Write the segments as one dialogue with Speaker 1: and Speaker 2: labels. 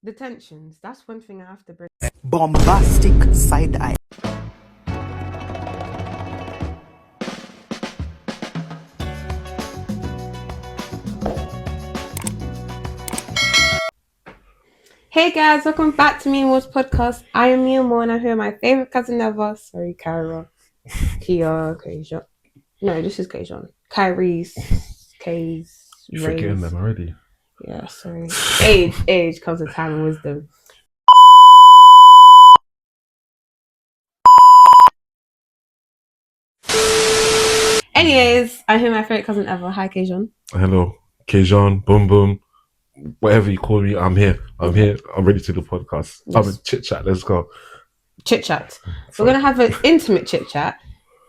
Speaker 1: The tensions. That's one thing I have to bring.
Speaker 2: Bombastic side eye.
Speaker 1: Hey guys, welcome back to MiyaMour's podcast. I am MiyaMour and I'm here with my favorite cousin ever. Sorry, Kyra. Kaijuan. No, this is Kaijuan. Kyrie's. Kay's.
Speaker 3: You're forgetting them already.
Speaker 1: Yeah, sorry. Age comes with time and wisdom. Anyways, I'm here with my favorite cousin ever. Hi, Kaijuan.
Speaker 3: Hello, Kaijuan, boom boom, whatever you call me, I'm here. I'm ready to do the podcast.
Speaker 1: Yes.
Speaker 3: I'm a chit chat. Let's go.
Speaker 1: Chit chat. We're gonna have an intimate chit chat,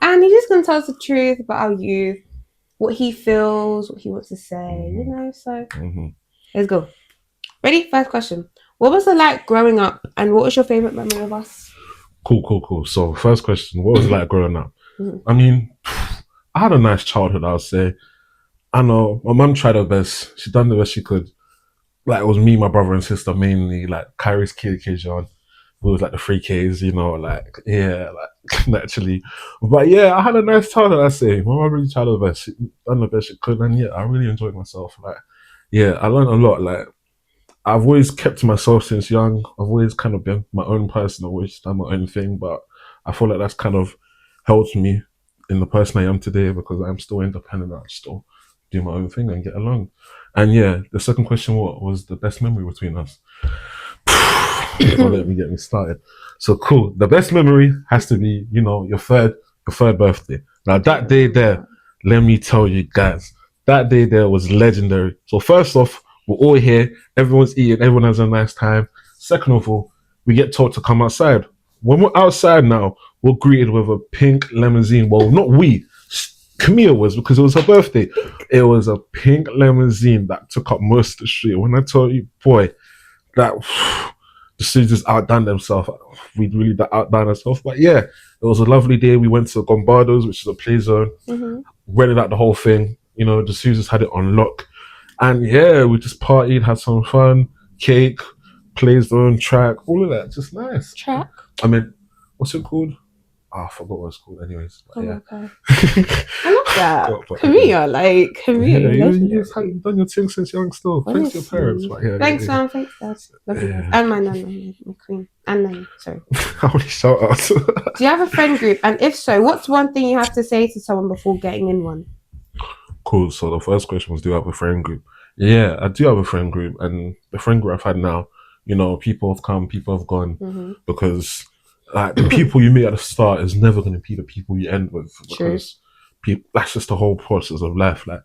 Speaker 1: and he's just gonna tell us the truth about our youth, what he feels, what he wants to say. You know, so let's go. Ready? First question. What was it like growing up, and what was your favorite memory of us?
Speaker 3: Cool. So, first question: what was it like growing up? I mean, I had a nice childhood, I would say. I know my mum tried her best. She done the best she could. Like, it was me, my brother and sister mainly. Like, Kyrie's kid, Kaijuan. We was like the 3Ks, you know, like, yeah, like, naturally. But yeah, I had a nice childhood, I say. My mum really tried her best. She done the best she could. And yeah, I really enjoyed myself. Like, yeah, I learned a lot. Like, I've always kept to myself since young. I've always kind of been my own person. I've always done my own thing. But I feel like that's kind of helped me in the person I am today because I'm still independent. I still do my own thing and get along. And yeah, the second question, what was the best memory between us? Don't let me get me started. So cool. The best memory has to be, you know, your third birthday. Now that day there, let me tell you guys, that day there was legendary. So first off, we're all here, everyone's eating, everyone has a nice time. Second of all, we get told to come outside. When we're outside now, we're greeted with a pink limousine. Well, not we. Camille was, because it was her birthday. It was a pink limousine that took up most of the street. When I tell you, boy, that the students outdone themselves. We really outdone ourselves. But yeah, it was a lovely day. We went to Gombardo's, which is a play zone. Rented out the whole thing. You know, the students had it on lock. And yeah, we just partied, had some fun, cake, play zone, track, all of that. Just nice.
Speaker 1: Track?
Speaker 3: I mean, what's it called? I forgot what it's called anyways. But yeah.
Speaker 1: Okay. I love that. Camilla, like, Camilla.
Speaker 3: Yeah, you've done your thing since young still. Thanks to your parents. But yeah,
Speaker 1: thanks, Mom. Thanks, Dad. Love you. And my nan, my queen. And then, sorry.
Speaker 3: How many shout outs?
Speaker 1: Do you have a friend group? And if so, what's one thing you have to say to someone before getting in one?
Speaker 3: Cool. So the first question was, do I have a friend group? Yeah, I do have a friend group. And the friend group I've had now, you know, people have come, people have gone. Because like the people you meet at the start is never going to be the people you end with, because that's just the whole process of life. Like,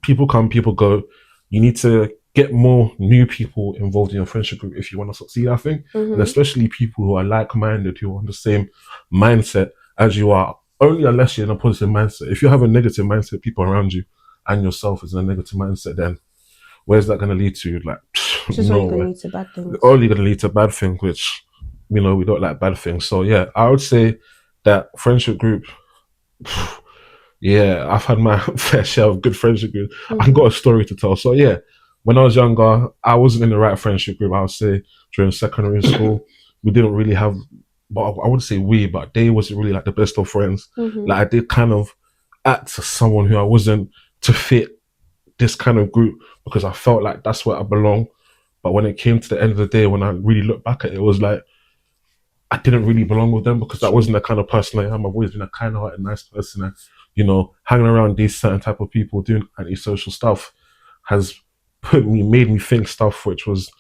Speaker 3: people come, people go. You need to get more new people involved in your friendship group if you want to succeed, I think. And especially people who are like-minded, who are on the same mindset as you are, only unless you're in a positive mindset. If you have a negative mindset, people around you and yourself is in a negative mindset, then where's that going to lead to? Like,
Speaker 1: just only going to lead to bad things.
Speaker 3: Only going to lead to bad things, which, you know, we don't like bad things. So yeah, I would say that friendship group, yeah, I've had my fair share of good friendship groups. I've got a story to tell. So yeah, when I was younger, I wasn't in the right friendship group. I would say during secondary school, we didn't really have, but I wouldn't say we, but they wasn't really like the best of friends. Like, I did kind of act as someone who I wasn't to fit this kind of group because I felt like that's where I belong. But when it came to the end of the day, when I really look back at it, it was like, I didn't really belong with them because that wasn't the kind of person I am. I've always been a kind-hearted, nice person. And, you know, hanging around these certain type of people doing antisocial stuff has made me think stuff which was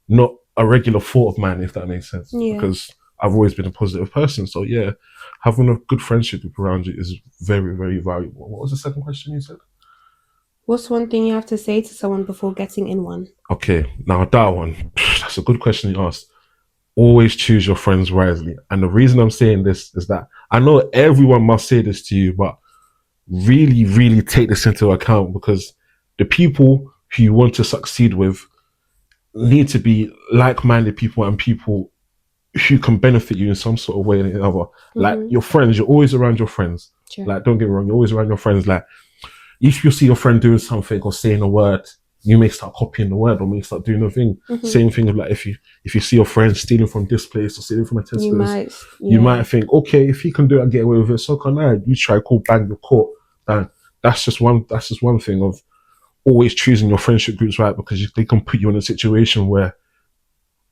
Speaker 3: not a regular thought of mine, if that makes sense. Yeah. Because I've always been a positive person. So yeah, having a good friendship group around you is very, very valuable. What was the second question you said?
Speaker 1: What's one thing you have to say to someone before getting in one? Okay,
Speaker 3: now that one, that's a good question you asked. Always choose your friends wisely. And the reason I'm saying this is that I know everyone must say this to you, but really, really take this into account, because the people who you want to succeed with need to be like-minded people and people who can benefit you in some sort of way or another. Like, your friends, you're always around your friends. Sure. Like, don't get me wrong, you're always around your friends. Like, if you see your friend doing something or saying a word you may start copying the word or may start doing the thing. Same thing with like if you see your friend stealing from this place or stealing from a test place, you might think, okay, if he can do it and get away with it, so can I. You try, cool, bang, you're caught. And that's just one thing of always choosing your friendship groups right, because they can put you in a situation where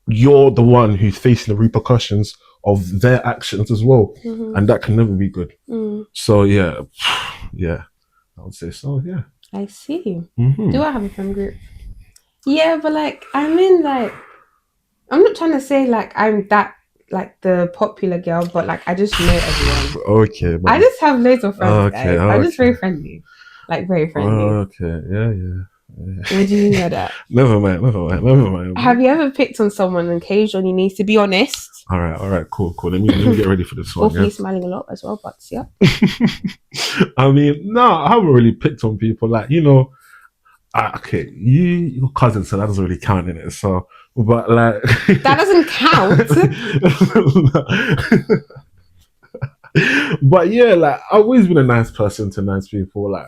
Speaker 3: you're the one who's facing the repercussions of their actions as well, and that can never be good. So yeah, I would say so. Yeah,
Speaker 1: I see. Do I have a friend group? Yeah, but like I'm not trying to say like I'm that like the popular girl, but like I just know everyone.
Speaker 3: Okay,
Speaker 1: I just have loads of friends, guys. I'm just very friendly, like very friendly.
Speaker 3: Okay, yeah.
Speaker 1: What do you mean by that?
Speaker 3: Never mind.
Speaker 1: Have you ever picked on someone and Kaijuan, you need to be honest?
Speaker 3: All right, cool. Let me get ready for this one.
Speaker 1: Hopefully smiling a lot as well, but yeah.
Speaker 3: I mean, no, I haven't really picked on people. Like, you know, okay, your cousin, so that doesn't really count in it. So, but like
Speaker 1: that doesn't count.
Speaker 3: But yeah, like I've always been a nice person to nice people. Like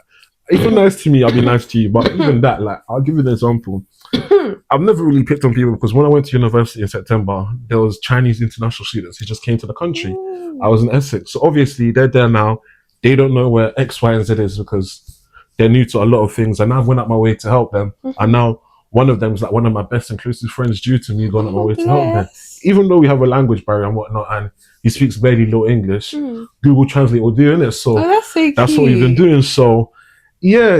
Speaker 3: if you're nice to me, I'll be nice to you. But even that, like I'll give you an example. I've never really picked on people because when I went to university in September, there was Chinese international students who just came to the country. I was in Essex, so obviously they're there now. They don't know where X, Y, and Z is because they're new to a lot of things, and I went out my way to help them. And now one of them is like one of my best and closest friends due to me going out my way to help them. Even though we have a language barrier and whatnot, and he speaks barely little English, Google Translate will do it. So
Speaker 1: that's
Speaker 3: what we've been doing. So yeah,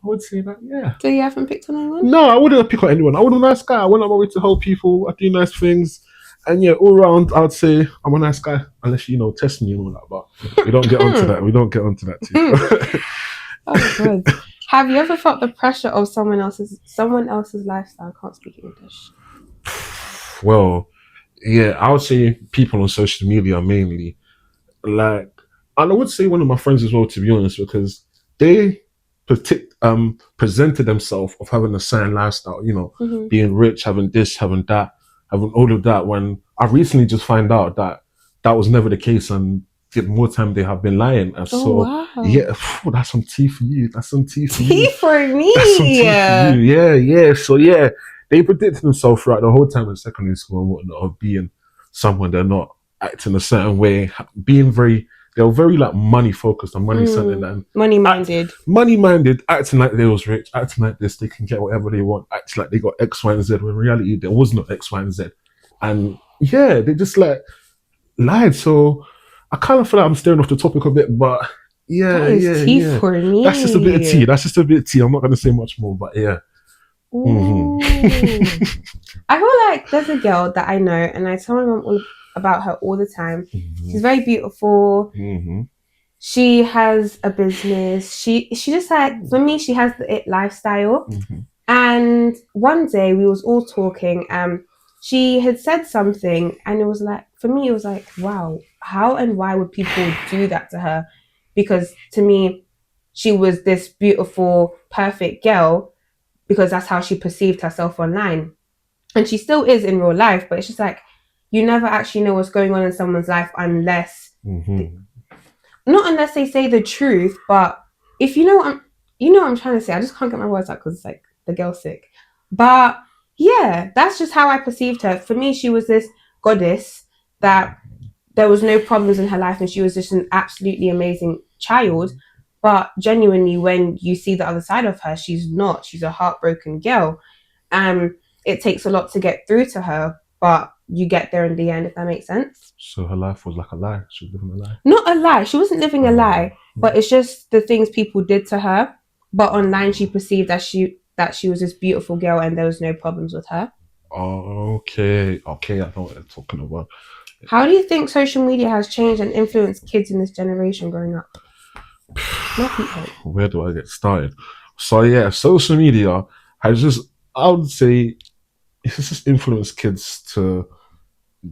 Speaker 3: I would say that, yeah.
Speaker 1: So you haven't picked on anyone?
Speaker 3: No, I wouldn't pick on anyone. I was a nice guy. I went out my way to help people. I do nice things. And yeah, all around, I would say I'm a nice guy, unless you test me and all that. But we don't get onto that. We don't get onto that too.
Speaker 1: Oh, good. Have you ever felt the pressure of someone else's lifestyle? I can't speak English.
Speaker 3: Well, yeah, I would say people on social media mainly. Like, and I would say one of my friends as well, to be honest, because they presented themselves of having a certain lifestyle, being rich, having this, having that, having all of that, when I recently just find out that was never the case, and the more time they have been lying. And yeah, that's some tea for you. That's some tea for you.
Speaker 1: Tea for me.
Speaker 3: That's some tea for you. Yeah. So yeah, they predicted themselves throughout the whole time in secondary school and whatnot of being someone they're not, acting a certain way, they were very like money focused and money centered and money minded, acting like they was rich, acting like this, they can get whatever they want, acting like they got X, Y, and Z, when in reality there was no X, Y, and Z. And yeah, they just like lied. So I kind of feel like I'm staring off the topic a bit, but yeah,
Speaker 1: that is tea for me.
Speaker 3: That's just a bit of tea. I'm not going to say much more, but yeah.
Speaker 1: I feel like there's a girl that I know, and I tell my mom all about her all the time. She's very beautiful. She has a business. She just like, for me, she has the it lifestyle. And one day we was all talking, she had said something, and it was like, for me, it was like, wow, how and why would people do that to her? Because to me, she was this beautiful, perfect girl, because that's how she perceived herself online. And she still is in real life, but it's just like, you never actually know what's going on in someone's life unless, not unless they say the truth, but if you know what I'm trying to say. I just can't get my words out because it's like the girl's sick. But yeah, that's just how I perceived her. For me, she was this goddess that there was no problems in her life, and she was just an absolutely amazing child. But genuinely, when you see the other side of her, she's not. She's a heartbroken girl. It takes a lot to get through to her, but you get there in the end, if that makes sense.
Speaker 3: So her life was like a lie. She was living a lie.
Speaker 1: Not a lie. She wasn't living a lie, but it's just the things people did to her. But online, she perceived that she was this beautiful girl, and there was no problems with her.
Speaker 3: Okay, I know what they're talking about.
Speaker 1: How do you think social media has changed and influenced kids in this generation growing up?
Speaker 3: Where do I get started? So yeah, social media has I would say, it's just influenced kids to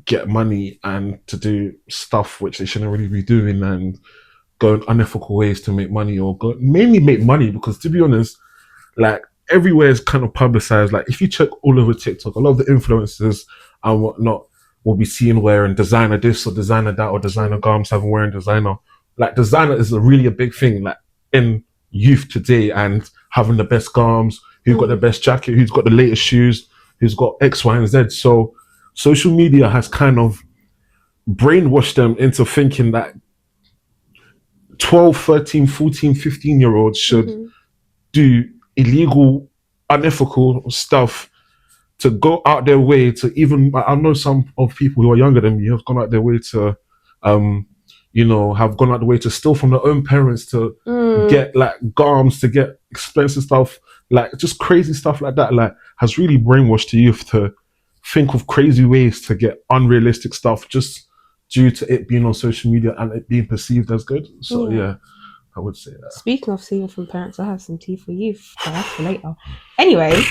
Speaker 3: get money and to do stuff which they shouldn't really be doing, and go in unethical ways to make money, or mainly make money, because to be honest, like everywhere is kind of publicized. Like if you check all over TikTok, a lot of the influencers and whatnot will be seen wearing designer this or designer that, or designer garments, having wearing designer. Like designer is really a big thing, like in youth today, and having the best garms, who got the best jacket, who's got the latest shoes, who's got X, Y, and Z. So social media has kind of brainwashed them into thinking that 12, 13, 14, 15-year-olds should do illegal, unethical stuff, to go out their way to even, I know some of people who are younger than me have gone out their way to, have gone out the way to steal from their own parents, to get like garms, to get expensive stuff, like just crazy stuff like that, like has really brainwashed the youth to think of crazy ways to get unrealistic stuff just due to it being on social media and it being perceived as good. So yeah, I would say that.
Speaker 1: Speaking of stealing from parents, I have some tea for you, but that's for later. Anyway,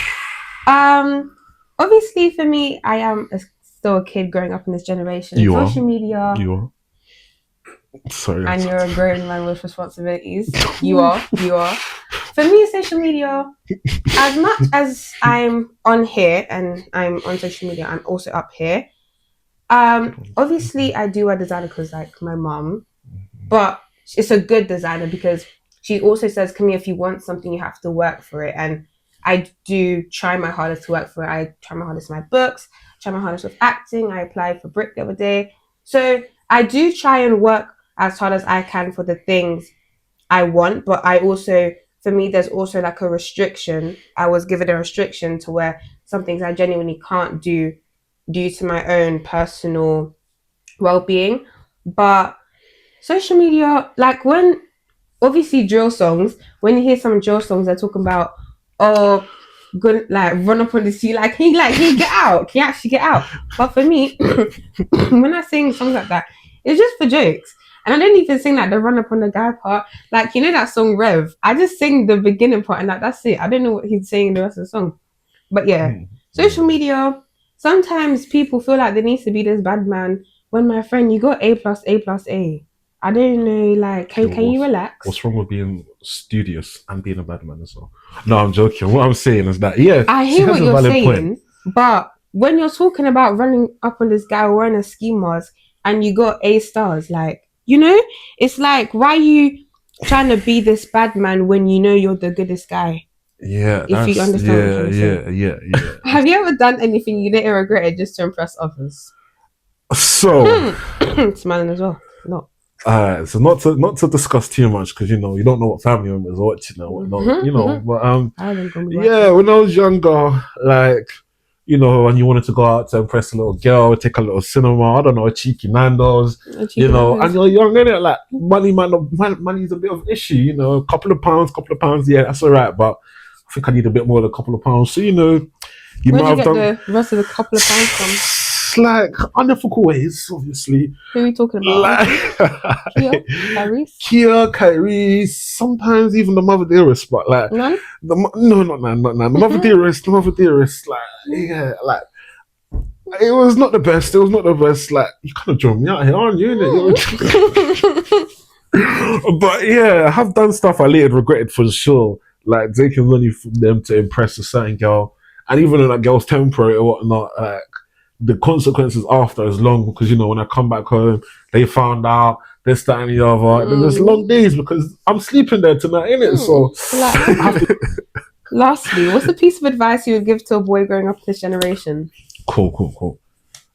Speaker 1: obviously for me, I am still a kid growing up in this generation. Social media.
Speaker 3: You are. Sorry.
Speaker 1: And you're a grown man with responsibilities. You are. For me, social media, as much as I'm on here and I'm on social media, I'm also up here. Obviously I do wear designer because like my mom, but it's a good designer because she also says, Camille, if you want something, you have to work for it. And I do try my hardest to work for it. I try my hardest in my books, try my hardest with acting. I applied for Brick the other day. So I do try and work as hard as I can for the things I want, but I also, for me, there's also like a restriction. I was given a restriction to where some things I genuinely can't do due to my own personal well-being. But social media, like when, obviously drill songs, when you hear some drill songs, they're talking about, good, like run up on the sea, like he get out, can you actually get out? But for me, when I sing songs like that, it's just for jokes. And I don't even sing like the run up on the guy part. Like, you know that song Rev? I just sing the beginning part and like that's it. I don't know what he's saying the rest of the song. But yeah, social media, sometimes people feel like there needs to be this bad man. When my friend, you got A+A+A. I don't know, like, can you relax?
Speaker 3: What's wrong with being studious and being a bad man as well? No, I'm joking. What I'm saying is that, yeah,
Speaker 1: I hear what you're saying, but when you're talking about running up on this guy wearing a ski mask and you got A stars, like, you know, it's like, why are you trying to be this bad man when you know you're the goodest guy?
Speaker 3: Yeah,
Speaker 1: if you understand what I'm saying.
Speaker 3: Yeah.
Speaker 1: Have you ever done anything you later regretted just to impress others?
Speaker 3: So,
Speaker 1: smiling as well. No.
Speaker 3: So not to discuss too much because you don't know what family members are watching or whatnot, but yeah, when I was younger, like, when you wanted to go out to impress a little girl, take a little cinema, I don't know, a cheeky Nando's, and you're young, innit? Like money's a bit of an issue, a couple of pounds, yeah, that's all right, but I think I need a bit more than a couple of pounds. So,
Speaker 1: Where'd you get the rest of the couple of pounds from?
Speaker 3: Like unethical ways, obviously.
Speaker 1: Who are we talking about?
Speaker 3: Kia, Kyrie, sometimes even the mother dearest, but like
Speaker 1: none?
Speaker 3: Not none. The mother dearest, like yeah, like it was not the best. Like you kind of drawn me out here, aren't you? But yeah, I have done stuff I later regretted for sure, like taking money from them to impress a certain girl, and even when that girl's temporary or whatnot, like the consequences after is long because when I come back home, they found out this, that, and the other. And then there's long days because I'm sleeping there tonight, innit? So,
Speaker 1: lastly, what's a piece of advice you would give to a boy growing up in this generation?
Speaker 3: Cool.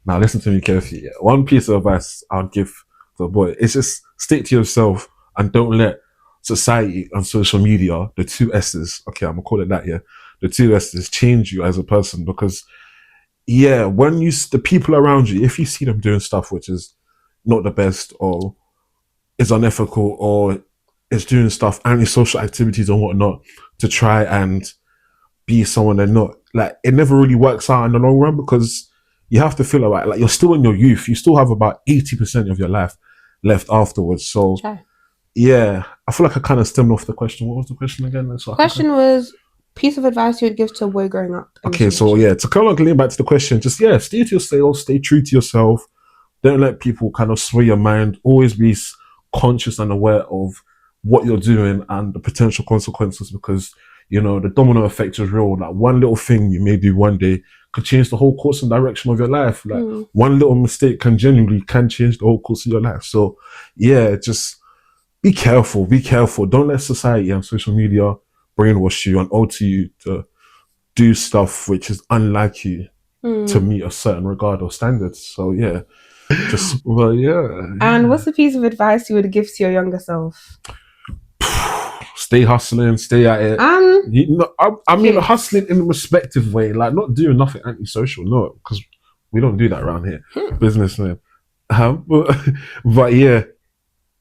Speaker 3: Now listen to me carefully. Yeah. One piece of advice I'd give to a boy is just stick to yourself and don't let society and social media, the two S's, okay, I'm gonna call it that, yeah, the two S's change you as a person because. Yeah, when the people around you, if you see them doing stuff which is not the best or is unethical or is doing stuff, anti-social activities and whatnot to try and be someone they're not, like it never really works out in the long run because you have to feel like you're still in your youth. You still have about 80% of your life left afterwards. So yeah, I feel like I kind of stemmed off the question. What was the question again?
Speaker 1: The question was piece of advice you would give to a boy growing up.
Speaker 3: Okay, so yeah, to come on, back to the question, just stay to yourself, stay true to yourself. Don't let people kind of sway your mind. Always be conscious and aware of what you're doing and the potential consequences because, the domino effect is real. Like one little thing you may do one day could change the whole course and direction of your life. Like one little mistake can change the whole course of your life. So yeah, just be careful. Don't let society and social media brainwash you and alter you to do stuff which is unlike you to meet a certain regard or standards. So yeah,
Speaker 1: And what's the piece of advice you would give to your younger self?
Speaker 3: Stay hustling, stay at it. I mean, hustling in a respective way, like not doing nothing antisocial, no, because we don't do that around here, businessmen. But yeah.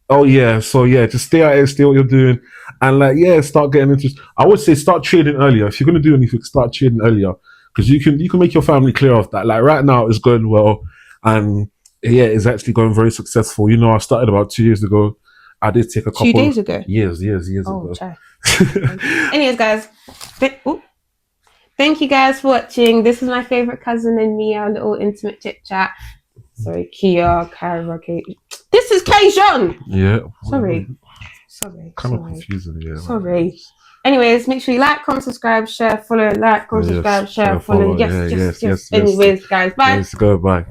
Speaker 3: Oh yeah, so yeah, just stay at it, stay what you're doing, and like start getting into. I would say start trading earlier. If you're gonna do anything, start trading earlier because you can make your family clear of that. Like right now, it's going well, and it's actually going very successful. You know, I started about 2 years ago. I did take a couple
Speaker 1: 2 days ago.
Speaker 3: Years ago.
Speaker 1: Anyways, guys, thank you guys for watching. This is my favorite cousin and Mia, a little intimate chit chat. Sorry, Kia, Kyra, Kate. This is Kaijuan!
Speaker 3: Yeah.
Speaker 1: Sorry.
Speaker 3: Kind of confusing, yeah.
Speaker 1: Sorry. Anyways, make sure you like, comment, subscribe, share, follow, like, comment, subscribe, share, follow. Yes. Anyways, guys, bye.
Speaker 3: Let's go, bye.